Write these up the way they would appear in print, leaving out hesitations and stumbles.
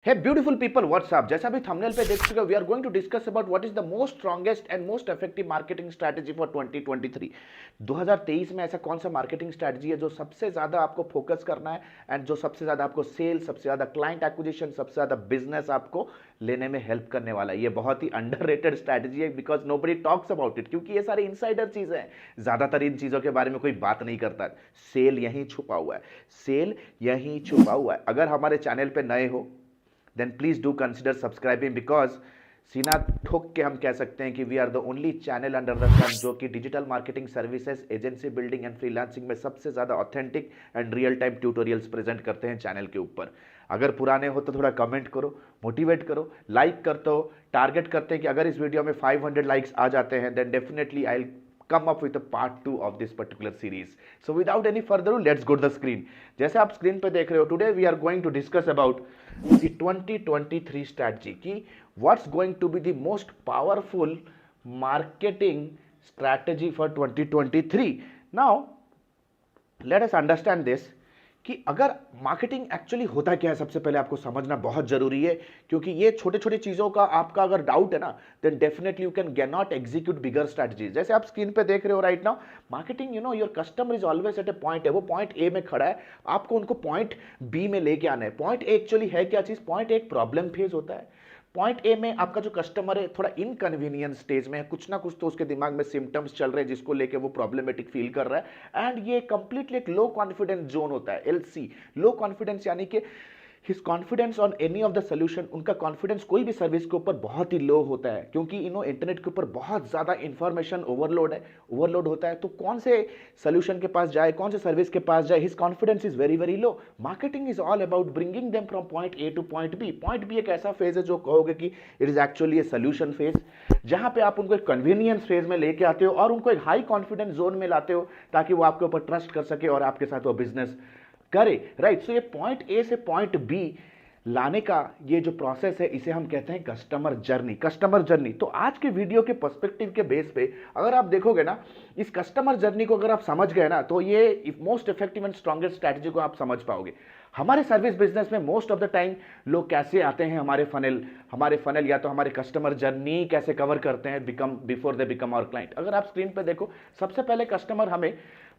Hey beautiful people, what's up? जैसा भी thumbnail पे देख चुके हो, we are going to discuss about what is the most strongest and most effective marketing strategy for 2023. 2023 में ऐसा कौन सा मार्केटिंग स्ट्रैटेजी है जो सबसे ज़्यादा आपको फोकस करना है एंड जो सबसे ज़्यादा आपको सेल, सबसे ज़्यादा क्लाइंट एक्विजिशन, सबसे ज़्यादा बिजनेस आपको लेने में हेल्प करने वाला है। ये बहुत ही अंडररेटेड स्ट्रैटेजी है because nobody talks about it, क्योंकि ये सारी इनसाइडर चीज़ें हैं। ज़्यादातर इन चीज़ों के बारे में कोई बात नहीं करता। सेल यहीं छुपा हुआ है, सेल यहीं छुपा हुआ है। अगर हमारे चैनल पे नए हो then please do consider subscribing because सीना ठोक के हम कह सकते हैं कि we are the only channel under the sun जो कि digital marketing services, agency building and freelancing में सबसे ज़्यादा authentic and real time tutorials present करते हैं चैनल के ऊपर। अगर पुराने हो तो थोड़ा कमेंट करो, मोटिवेट करो, लाइक करते हो। टारगेट करते हैं कि अगर इस वीडियो में 500 लाइक्स आ जाते हैं then definitely I come up with a part 2 of this particular series. So without any further ado, let's go to the screen. जैसे आप स्क्रीन पे देख रहे हो, today we are going to discuss about the 2023 strategy कि what's going to be the most powerful marketing strategy for 2023. Now let us understand this कि अगर marketing actually होता क्या है, सबसे पहले आपको समझना बहुत जरूरी है, क्योंकि ये छोटे छोटे चीजों का आपका अगर डाउट है ना then definitely you can not execute bigger strategies. जैसे आप स्क्रीन पे देख रहे हो right now, marketing your customer is always at a point है, वो पॉइंट ए में खड़ा है, आपको उनको पॉइंट बी में लेके आना है। पॉइंट ए एक्चुअली है क्या चीज? पॉइंट एक प्रॉब्लम फेज होता है। पॉइंट ए में आपका जो कस्टमर है थोड़ा इनकन्वीनियंस स्टेज में है, कुछ ना कुछ तो उसके दिमाग में सिम्टम्स चल रहे हैं जिसको लेके वो प्रॉब्लमेटिक फील कर रहा है एंड ये कंप्लीटली एक लो कॉन्फिडेंस जोन होता है, एलसी। लो कॉन्फिडेंस यानी कि his confidence on any of the solution, उनका कॉन्फिडेंस कोई भी सर्विस के ऊपर बहुत ही लो होता है, क्योंकि इंटरनेट के ऊपर बहुत ज़्यादा इंफॉर्मेशन ओवरलोड होता है। तो कौन से सोल्यूशन के पास जाए, कौन से सर्विस के पास जाए, his confidence is very very low. Marketing is all about bringing them from point A to point B. Point B एक ऐसा फेज है जो कहोगे कि it is actually a solution phase, जहां पे आप उनको एक कन्वीनियंस फेज में लेके आते हो और उनको एक हाई कॉन्फिडेंस जोन में लाते हो ताकि वो आपके ऊपर ट्रस्ट कर सके और आपके साथ वो बिजनेस करे, राइट। सो ये पॉइंट ए से पॉइंट बी लाने का ये जो प्रोसेस है इसे हम कहते हैं कस्टमर जर्नी। कस्टमर जर्नी तो आज के वीडियो के पर्सपेक्टिव के बेस पे अगर आप देखोगे ना, इस कस्टमर जर्नी को अगर आप समझ गए ना तो ये most effective and strongest strategy को आप समझ पाओगे। हमारे सर्विस बिजनेस में मोस्ट ऑफ द टाइम लोग कैसे आते हैं हमारे फनल या तो हमारे कस्टमर जर्नी कैसे कवर करते हैं before they become our client. अगर आप स्क्रीन पे देखो, सबसे पहले कस्टमर हमें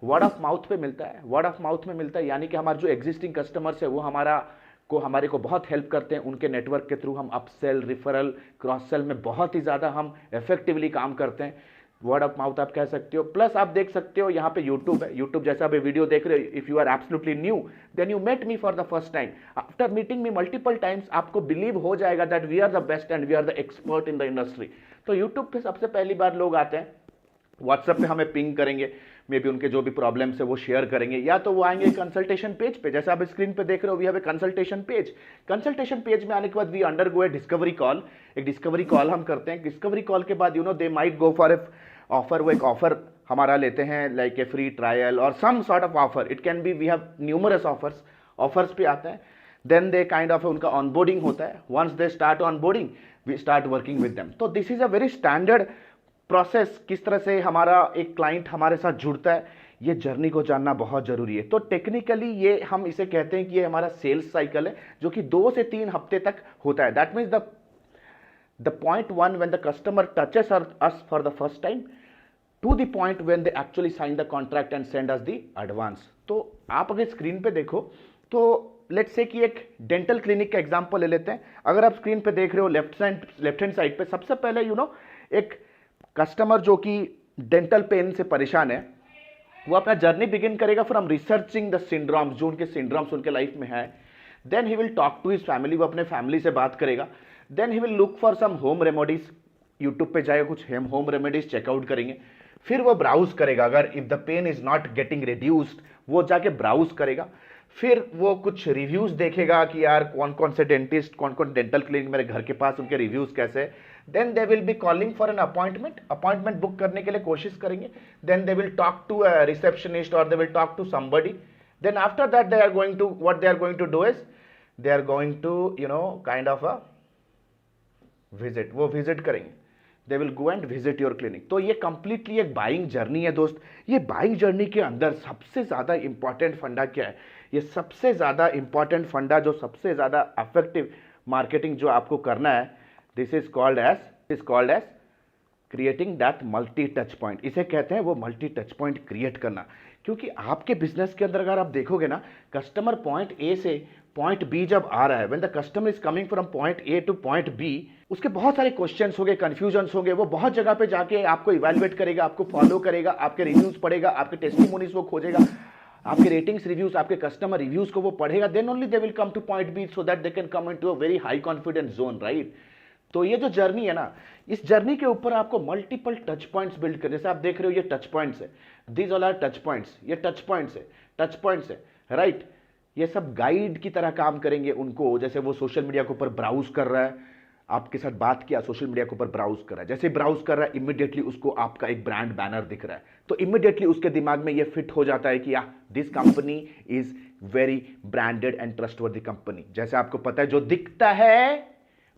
वर्ड ऑफ माउथ पे मिलता है। वर्ड ऑफ माउथ में मिलता है यानी कि हमारे जो एग्जिस्टिंग कस्टमर्स है वो हमारे को बहुत हेल्प करते हैं। उनके नेटवर्क के थ्रू हम अपसेल, रिफरल, क्रॉस सेल में बहुत ही ज़्यादा हम इफेक्टिवली काम करते हैं। वर्ड ऑफ माउथ आप कह सकते हो। प्लस आप देख सकते हो यहाँ पे यूट्यूब है। यूट्यूब जैसा आप वीडियो देख रहे हो, if you are absolutely new then you met me for the first time. After meeting me multiple times आपको बिलीव हो जाएगा that we are the best and we are the expert in the industry. तो YouTube पे सबसे पहली बार लोग आते हैं, व्हाट्सएप पे हमें पिंग करेंगे, मे बी उनके जो भी प्रॉब्लम्स है वो शेयर करेंगे, या तो वो आएंगे कंसल्टेशन पेज पे। जैसे आप स्क्रीन पे देख रहे हो we have a consultation page. Consultation page में आने के बाद we undergo a discovery call. एक डिस्कवरी कॉल हम करते हैं। डिस्कवरी कॉल के बाद they might go for a offer. वो एक ऑफर हमारा लेते हैं लाइक ए फ्री ट्रायल और some sort of offer. It can be we have numerous offers पे आते हैं। देन दे काइंड ऑफ उनका ऑनबोर्डिंग होता है। Once they start onboarding we start working with them. तो this is a very standard process, किस तरह से हमारा एक क्लाइंट हमारे साथ जुड़ता है, ये जर्नी को जानना बहुत जरूरी है। तो टेक्निकली ये हम इसे कहते हैं कि ये हमारा सेल्स साइकिल है जो कि 2 से 3 हफ्ते तक होता है। That means the point 1 when the customer touches us for the first time to the point when they actually sign the contract and send us the advance. तो आप अगर स्क्रीन पे देखो तो लेट्स से कि एक डेंटल क्लिनिक का example ले लेते हैं। अगर आप स्क्रीन पे देख रहे हो लेफ्ट हैंड साइड पे सबसे पहले एक कस्टमर जो कि डेंटल पेन से परेशान है वो अपना जर्नी बिगिन करेगा फ्रॉम रिसर्चिंग द सिंड्रोम्स, जो उनके सिंड्रोम्स उनके लाइफ में है। Then he will talk to his family, वो अपने फैमिली से बात करेगा। Then he will look for some home remedies, YouTube पे जाएगा, कुछ होम रेमेडीज चेकआउट करेंगे। फिर वो ब्राउज करेगा, अगर if the pain is not getting reduced वो जाके ब्राउज करेगा। फिर वो कुछ रिव्यूज देखेगा कि यार कौन कौन से डेंटिस्ट, कौन कौन डेंटल क्लिनिक मेरे घर के पास, उनके रिव्यूज कैसे है। Then they will be calling for an appointment book करने के लिए कोशिश करेंगे। Then they will talk to a receptionist और they will talk to somebody. Then after that they are going to what they are going to do is they are going to kind of a visit, वो visit करेंगे। They will go and visit your clinic. तो ये completely एक buying journey है दोस्त। ये buying journey के अंदर सबसे ज्यादा इंपॉर्टेंट फंडा क्या है? ये सबसे ज्यादा इंपॉर्टेंट फंडा जो सबसे ज्यादा इफेक्टिव मार्केटिंग जो आपको करना है, this is called as creating that multi touch point. इसे कहते हैं वो मल्टी टच पॉइंट क्रिएट करना। क्योंकि आपके बिजनेस के अंदर अगर आप देखोगे ना, कस्टमर पॉइंट ए से पॉइंट बी जब आ रहा है, when the customer is coming from point A to point B, उसके बहुत सारे क्वेश्चंस होंगे, कंफ्यूजन्स होंगे, वो बहुत जगह पे जाके आपको इवैल्यूएट करेगा, आपको फॉलो करेगा, आपके रिव्यूज पढ़ेगा, आपके टेस्टिमोनीज वो खोजेगा, आपके रेटिंग्स रिव्यूज, आपके कस्टमर रिव्यूज को वो पढ़ेगा, then only they will come to point B so that they can come into a very high confidence zone, right. तो ये जो जर्नी है ना, इस जर्नी के ऊपर आपको मल्टीपल टच पॉइंट्स बिल्ड करने, जैसे आप देख रहे हो ये टच पॉइंट्स है, these all are touch points, ये टच पॉइंट्स है, राइट। ये सब गाइड की तरह काम करेंगे उनको। जैसे वो सोशल मीडिया के ऊपर ब्राउज कर रहा है, आपके साथ बात किया, सोशल मीडिया के ऊपर ब्राउज कर रहा है, जैसे ब्राउज कर रहा है इमीडिएटली उसको आपका एक ब्रांड बैनर दिख रहा है, तो इमीडिएटली उसके दिमाग में ये फिट हो जाता है कि this company is very branded and trustworthy company. जैसे आपको पता है जो दिखता है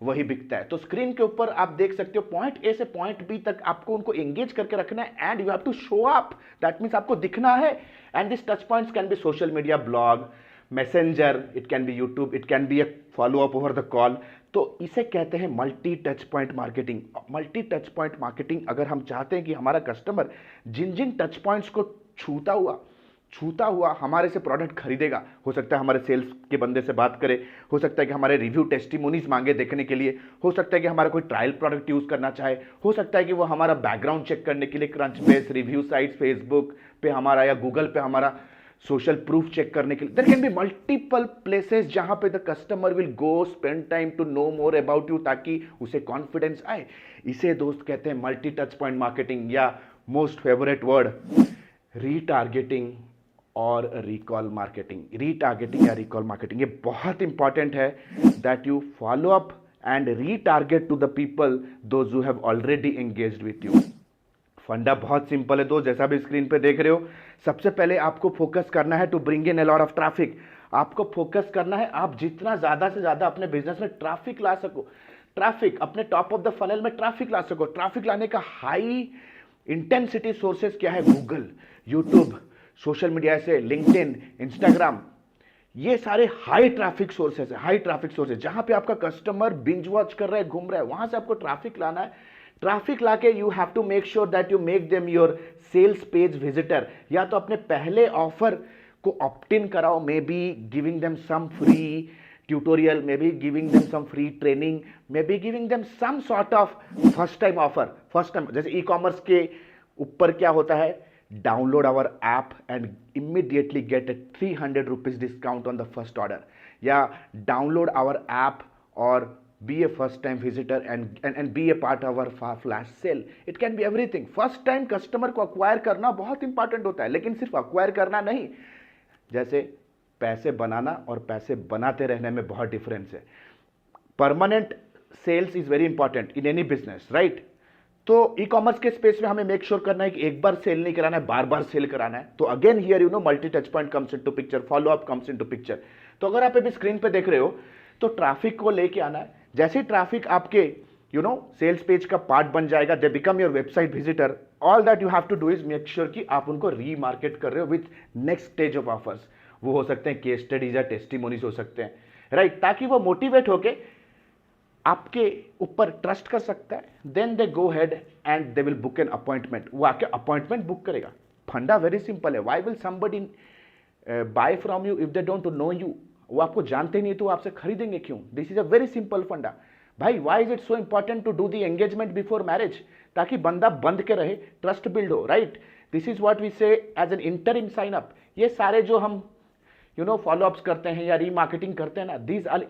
वही बिकता है। तो स्क्रीन के ऊपर आप देख सकते हो पॉइंट ए से पॉइंट बी तक आपको उनको एंगेज करके रखना है and you have to show up, that means आपको दिखना है। And this touch points can be social media, blog, messenger, it can be YouTube, it can be a follow up over the call. तो इसे कहते हैं multi touch point marketing. Multi touch point marketing अगर हम चाहते हैं कि हमारा कस्टमर जिन जिन टच पॉइंट्स को छूता हुआ हमारे से प्रोडक्ट खरीदेगा, हो सकता है हमारे सेल्स के बंदे से बात करे, हो सकता है कि हमारे रिव्यू टेस्टिमोनीज मांगे देखने के लिए, हो सकता है कि हमारा कोई ट्रायल प्रोडक्ट यूज करना चाहे, हो सकता है कि वो हमारा बैकग्राउंड चेक करने के लिए क्रंचबेस, रिव्यू साइट्स, फेसबुक पे हमारा या गूगल पे हमारा सोशल प्रूफ चेक करने के लिए। There can be multiple places जहां पे the customer will go spend time to know more about you, ताकि उसे कॉन्फिडेंस आए। इसे दोस्त कहते हैं मल्टी टच पॉइंट मार्केटिंग, या मोस्ट फेवरेट वर्ड रीटारगेटिंग और रिकॉल मार्केटिंग। रीटारगेटिंग या रिकॉल मार्केटिंग ये बहुत इंपॉर्टेंट है, that you follow up and retarget to the people those who have already engaged with you. फंडा बहुत सिंपल है दोस्त, जैसा भी स्क्रीन पे देख रहे हो। सबसे पहले आपको फोकस करना है to bring in a lot of traffic. आपको फोकस करना है आप जितना ज्यादा से ज्यादा अपने बिजनेस में ट्रैफिक ला सको, ट्रैफिक अपने टॉप ऑफ द फनल में ट्रैफिक ला सको। ट्रैफिक लाने का हाई इंटेंसिटी सोर्सेस क्या है? गूगल, यूट्यूब, सोशल मीडिया से लिंक्डइन, इंस्टाग्राम, ये सारे हाई ट्रैफिक सोर्सेस है, हाई ट्रैफिक सोर्सेस जहां पे आपका कस्टमर बिंज वॉच कर रहा है, घूम रहा है, वहां से आपको ट्रैफिक लाना है। ट्रैफिक लाके you have to make sure that you make them your sales page visitor. या तो अपने पहले ऑफर को ऑप्ट इन कराओ, maybe giving them some free tutorial, maybe giving them some free training, maybe giving them some sort of first time offer। First time जैसे e commerce के ऊपर क्या होता है, download our app and immediately get a 300 rupees discount on the first order, या download our app और be a first time visitor and be a part of our flash sale. It can be everything. First time customer को acquire करना बहुत important होता है, लेकिन सिर्फ acquire करना नहीं, जैसे पैसे बनाना और पैसे बनाते रहने में बहुत डिफरेंस है। Permanent cells is very important in any business, right. तो ई कॉमर्स के स्पेस में हमें मेक श्योर करना है कि एक बार सेल नहीं कराना है, बार बार सेल कराना है। तो again here you know multi touch point comes into picture, follow up comes into picture. तो अगर आप अभी स्क्रीन पे देख रहे हो तो ट्रैफिक को लेके आना है। जैसे ही ट्रैफिक आपके सेल्स पेज का पार्ट बन जाएगा, they become your website visitor, all that you have to do is make sure कि आप उनको रीमार्केट कर रहे हो with next stage of offers. वो हो सकते हैं केस स्टडीज या टेस्टिमोनीज हो सकते हैं, राइट, ताकि वो मोटिवेट होके आपके ऊपर ट्रस्ट कर सकता है। Then they go head and they will book an appointment. वो आके अपॉइंटमेंट बुक करेगा। फंडा वेरी सिंपल है। Why will somebody buy from you if they don't know you? वो आपको जानते नहीं तो आपसे खरीदेंगे क्यों? This is a very simple फंडा। भाई why is it so important to do the engagement before marriage? ताकि बंदा बंद के रहे, ट्रस्ट बिल्ड हो, right. This is what we say as an interim sign up. ये सारे जो हम फॉलो अप्स करते हैं या रीमार्केटिंग करते हैं ना, these are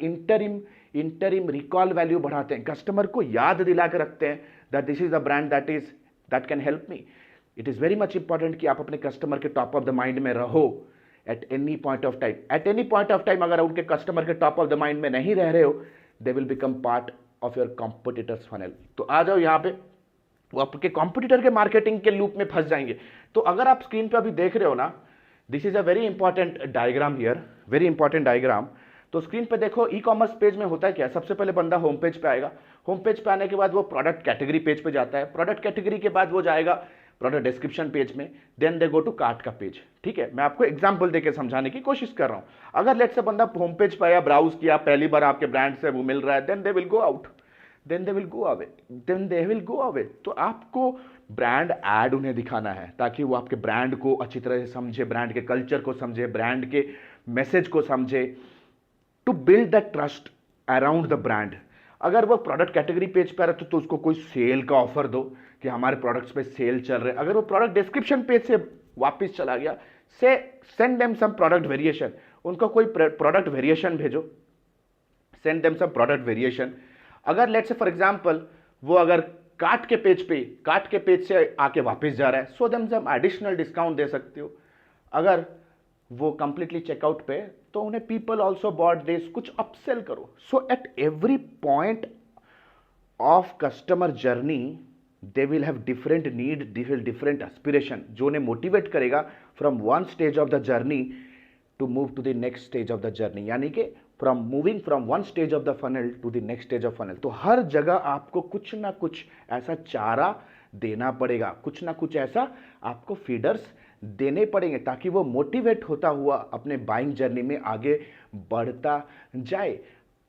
interim recall value बढ़ाते हैं, कस्टमर को याद दिला के रखते हैं that this is the brand that can help me. It is very much important कि आप अपने कस्टमर के टॉप ऑफ द माइंड में रहो at any point of time. At any point of time अगर उनके कस्टमर के टॉप ऑफ द माइंड में नहीं रह रहे हो, they will become part of your competitors funnel. तो आ जाओ यहाँ पे, वो आपके कॉम्पिटिटर के मार्केटिंग के लूप में फंस जाएंगे। तो अगर आप स्क्रीन पे अभी देख रहे हो ना, this is a very important diagram here, very important diagram. तो स्क्रीन पे देखो, ई कॉमर्स पेज में होता है क्या, सबसे पहले बंदा होम पेज पे आएगा। होम पेज पे आने के बाद वो प्रोडक्ट कैटेगरी पेज पे जाता है। प्रोडक्ट कैटेगरी के बाद वो जाएगा प्रोडक्ट डिस्क्रिप्शन पेज में। Then they go to cart का पेज। ठीक है, मैं आपको एग्जांपल देके समझाने की कोशिश कर रहा हूं। अगर लेट्स से बंदा होम पेज पर या ब्राउज किया, पहली बार आपके ब्रांड से वो मिल रहा है, then they will go out, then they will go away, then they will go away. तो आपको ब्रांड ऐड उन्हें दिखाना है ताकि वो आपके ब्रांड को अच्छी तरह से समझे, ब्रांड के कल्चर को समझे, ब्रांड के मैसेज को समझे, to build the trust around the brand. अगर वो प्रोडक्ट कैटेगरी पेज पर है तो उसको कोई सेल का ऑफर दो कि हमारे प्रोडक्ट्स पे सेल चल रहे हैं। अगर वो प्रोडक्ट डिस्क्रिप्शन पेज से वापस चला गया, say send them some product variation, उनको कोई प्रोडक्ट वेरिएशन भेजो, send them some product variation. अगर लेट्स से फॉर एग्जांपल वो अगर कार्ट के पेज से आके वापस जा रहा है, so them some additional discount दे सकते हो। अगर वो कंप्लीटली चेकआउट पे तो उन्हें पीपल ऑल्सो बॉट दिस, कुछ अपसेल करो। So at every point of customer journey they will have different need, different aspiration, जो उन्हें मोटिवेट करेगा from one stage of the journey to move to the next stage of the journey, यानी कि from moving from one stage of the funnel to the next stage of funnel. तो हर जगह आपको कुछ ना कुछ ऐसा चारा देना पड़ेगा, कुछ ना कुछ ऐसा आपको फीडर्स देने पड़ेंगे ताकि वो मोटिवेट होता हुआ अपने बाइंग जर्नी में आगे बढ़ता जाए।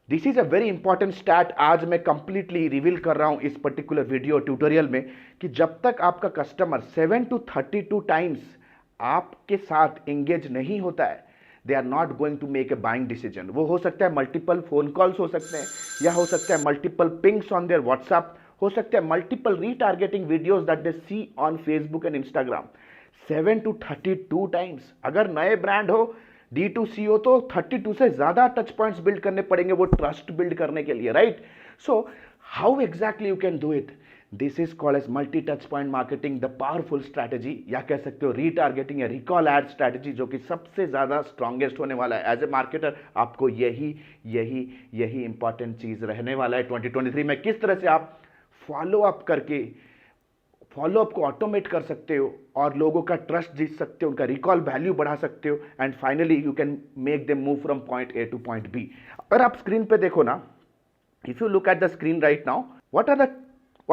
This is a very important stat आज मैं कंप्लीटली रिवील कर रहा हूं इस पर्टिकुलर वीडियो ट्यूटोरियल में, कि जब तक आपका कस्टमर 7 to 32 टाइम्स आपके साथ एंगेज नहीं होता है, they are not going to make a buying decision. वो हो सकता है मल्टीपल फोन कॉल्स हो सकते हैं, या हो सकता है multiple pings on their WhatsApp, हो सकता है multiple retargeting videos that they see on Facebook and Instagram. 7 to 32 times. अगर नए ब्रांड हो, D2C हो, तो 32 से ज्यादा टच पॉइंट्स बिल्ड करने पड़ेंगे वो ट्रस्ट बिल्ड करने के लिए, right? So how exactly you can do it? This is called as multi touch point marketing, the powerful strategy, या कह सकते हो रीटारगेटिंग या रिकॉल एड स्ट्रैटेजी, जो कि सबसे ज्यादा स्ट्रॉन्गेस्ट होने वाला है। एज ए मार्केटर आपको यही इंपॉर्टेंट चीज रहने वाला है 2023 में। किस तरह से आप फॉलो अप को ऑटोमेट कर सकते हो और लोगों का ट्रस्ट जीत सकते हो, उनका रिकॉल वैल्यू बढ़ा सकते हो, and finally you can make them move from point A to point B. अगर आप स्क्रीन पे देखो ना, if you look at the screen right now, what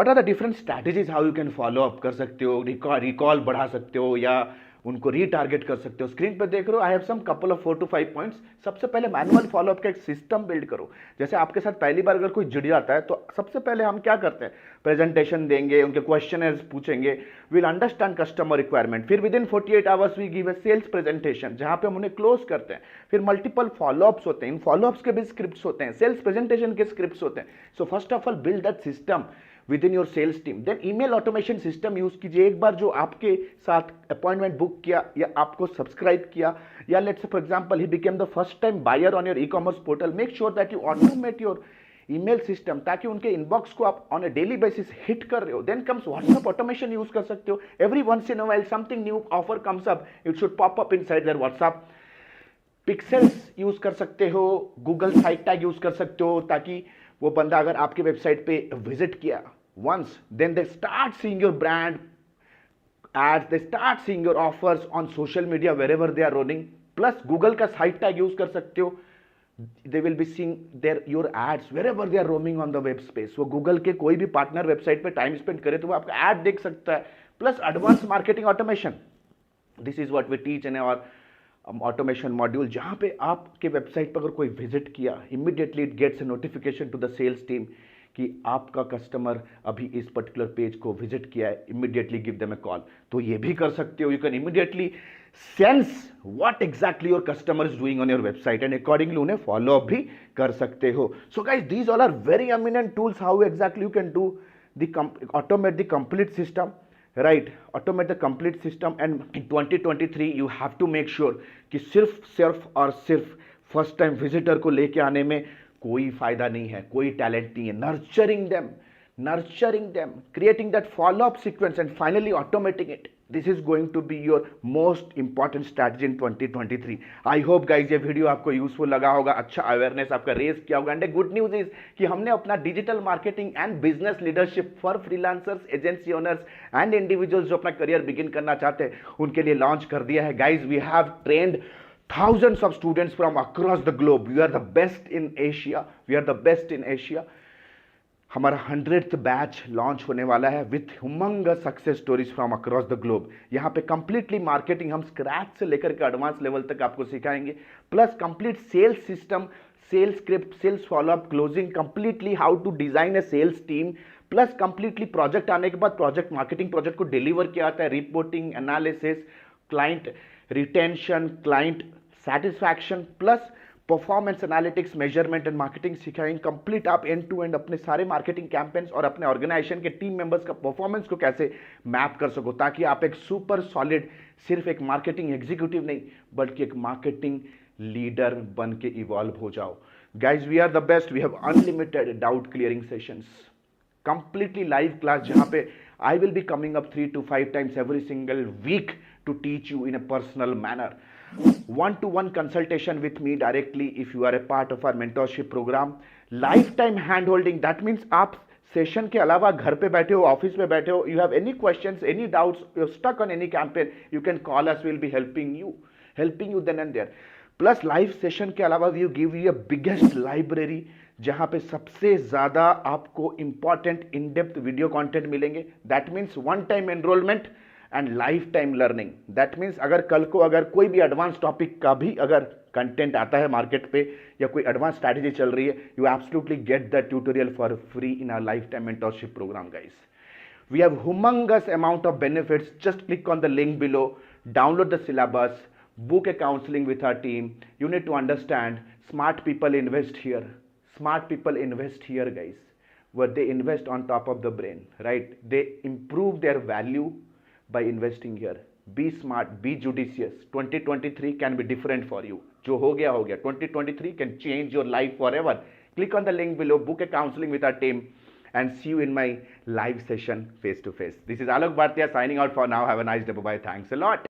are the different strategies how you can follow up कर सकते हो, recall बढ़ा सकते हो या उनको रीटारगेट कर सकते हो। स्क्रीन पे देख रहे हो, I have some couple of 4 to 5 points. सबसे पहले मैनुअल फॉलोअप का एक सिस्टम बिल्ड करो। जैसे आपके साथ पहली बार अगर कोई जुड़ जाता है तो सबसे पहले हम क्या करते हैं, प्रेजेंटेशन देंगे, उनके क्वेश्चनर्स पूछेंगे, विल अंडरस्टैंड कस्टमर रिक्वायरमेंट, फिर within 48 hours we give a sales presentation जहां पे हम उन्हें क्लोज करते हैं। फिर मल्टीपल फॉलोअप्स होते हैं, इन फॉलोअप्स के भी स्क्रिप्ट्स होते हैं, सेल्स प्रेजेंटेशन के स्क्रिप्ट्स होते हैं। So first of all build that system within your sales team. Then email automation system use कीजिए। एक बार जो आपके साथ अपॉइंटमेंट बुक किया या आपको सब्सक्राइब किया, या let's say for example he became the first time buyer on your e-commerce portal, make sure that you automate your email system ताकि उनके इनबॉक्स को आप on a daily basis hit कर रहे हो। Then comes WhatsApp automation use कर सकते हो। Every once in a while something new offer comes up, it should pop up inside their WhatsApp. Pixels use कर सकते हो, गूगल साइट टैग यूज कर सकते हो ताकि वो बंदा अगर आपके वेबसाइट पे विजिट किया once, then they start seeing your brand ads, they start seeing your offers on social media wherever they are running. Plus Google का site tag use कर सकते हो, they will be seeing your ads wherever they are roaming on the web space. वो Google के कोई भी partner website पे time spend करे तो वो आपका एड देख सकता है। Plus advance marketing automation, this is what we teach in our automation module, जहां पे आपके वेबसाइट पर अगर कोई विजिट किया, immediately it gets a notification to the sales team कि आपका कस्टमर अभी इस पर्टिकुलर पेज को विजिट किया है, immediately give them a call. तो ये भी कर सकते हो, you can immediately sense what exactly your customer is doing on your website and accordingly उन्हें फॉलो अप भी कर सकते हो। So guys, these all are very eminent tools how exactly you can do automate the complete system, right? Automate the complete system. And in 2023 you have to make sure कि सिर्फ first time visitor को लेके आने में कोई फायदा नहीं है, कोई टैलेंट नहीं है। Nurturing them, creating that follow up sequence and finally automating it, this is going to be your most important strategy in 2023। I hope guys ये वीडियो आपको यूजफुल लगा होगा, अच्छा अवेयरनेस आपका रेज किया होगा। एंड गुड न्यूज इज कि हमने अपना digital marketing and business leadership for freelancers, agency owners and individuals जो अपना करियर बिगिन करना चाहते हैं उनके लिए लॉन्च कर दिया है। Guys, we have trained thousands of students from across the globe. We are the best in Asia. हमारा 100th बैच लॉन्च होने वाला है with humongous success stories from across the globe. यहाँ पे कंप्लीटली मार्केटिंग हम स्क्रैच से लेकर के एडवांस लेवल तक आपको सिखाएंगे, plus complete sales system, sales script, sales follow up, closing, completely how to design a sales team, plus completely project आने के बाद प्रोजेक्ट मार्केटिंग प्रोजेक्ट को डिलीवर किया जाता है, reporting, analysis, client retention, client satisfaction, plus performance analytics, measurement and marketing सिखाएंगे। Complete आप end to end अपने सारे मार्केटिंग कैंपेन्स और अपने ऑर्गेनाइजेशन के टीम मेंबर्स का परफॉर्मेंस को कैसे मैप कर सको, ताकि आप एक सुपर सॉलिड सिर्फ एक मार्केटिंग एग्जीक्यूटिव नहीं बल्कि एक मार्केटिंग लीडर बन के इवॉल्व हो जाओ। Guys, we are the best, we have unlimited doubt clearing sessions, completely live class जहाँ पे I will be coming up 3 to 5 times every single week to teach you in a personal manner. One-to-one consultation with me directly if you are a part of our mentorship program. Lifetime hand holding, that means आप session के अलावा घर पे बैठे हो, office में बैठे हो, you have any questions, any doubts, you stuck on any campaign, you can call us, will be helping you then and there. Plus live session के अलावा we give you a biggest library जहां पे सबसे ज्यादा आपको important in depth video content मिलेंगे। That means one time enrolment and life time learning. That means अगर कल को अगर कोई भी एडवांस टॉपिक का भी अगर कंटेंट आता है मार्केट पे या कोई एडवांस स्ट्रैटेजी चल रही है, you absolutely get the tutorial for free in our lifetime mentorship program guys. We have humongous amount of benefits. Just click on the link below, download the syllabus, book a counseling with our team. You need to understand, smart people invest here. Smart people invest here, guys. Where they invest on top of the brain, right? They improve their value by investing here. Be smart, be judicious. 2023 can be different for you. जो हो गया हो गया. 2023 can change your life forever. Click on the link below, book a counseling with our team, and see you in my live session face to face. This is Alok Bhartiya signing out for now. Have a nice day. Bye bye. Thanks a lot.